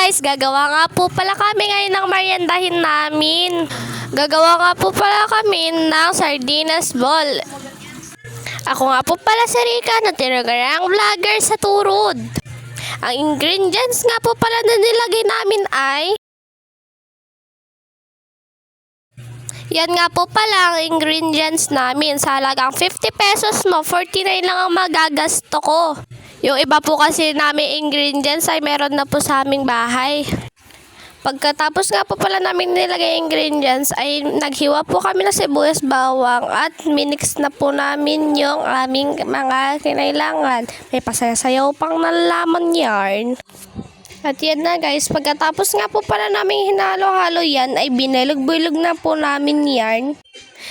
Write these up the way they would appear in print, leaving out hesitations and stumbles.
guys, gagawa nga po pala kami ngayon ng meriendahin namin. Gagawa nga po pala kami ng sardinas ball. Ako nga po pala si Rika na tinagarang vlogger sa Turod. Ang ingredients nga po pala na nilagay namin ay yan nga po pala ang ingredients namin. Sa halagang 50 pesos mo, 49 lang ang magagasto ko. Yung iba po kasi namin ingredients ay meron na po sa aming bahay. Pagkatapos nga po pala namin nilagay ingredients ay naghiwa po kami ng sibuyas, bawang at minix na po namin yung aming mga kinailangan. May pasayaw pang nalaman yarn. At yan na guys, pagkatapos nga po pala namin hinalo-halo yan ay binilog-bilog na po namin yarn.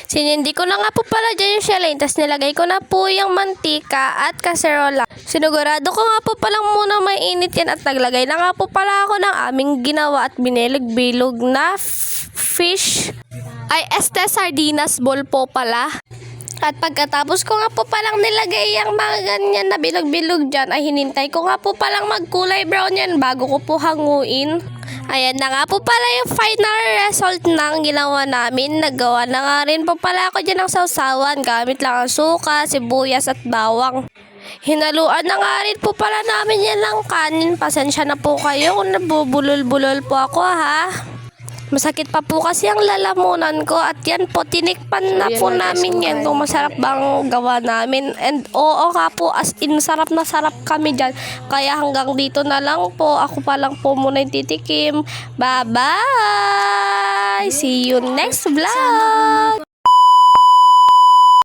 Sinindi ko na nga po pala dyan yung shellane, tapos nilagay ko na po yung mantika at kaserola. Sinugurado ko nga po palang muna mainit yan at naglagay na nga po pala ako ng aming ginawa at binilog-bilog na fish. Ay sardinas ball po pala. At pagkatapos ko nga po palang nilagay yung mga ganyan na bilog-bilog dyan, ay hinintay ko nga po palang magkulay brown yan bago ko po hanguin. Ayan na nga po pala yung final result ng ginawa namin. Nagawa na nga rin po pala ako dyan ng sausawan. Gamit lang ang suka, sibuyas at bawang. Hinaluan na nga rin po pala namin yan ng kanin. Pasensya na po kayo kung nabubulol-bulol po ako ha. Masakit pa po kasi ang lalamunan ko at yan po, tinikpan na po namin yan kung masarap bang gawa namin. And oo nga po, as in sarap na sarap kami dyan. Kaya hanggang dito na lang po, ako pa lang po muna yung titikim. Bye-bye! See you next vlog!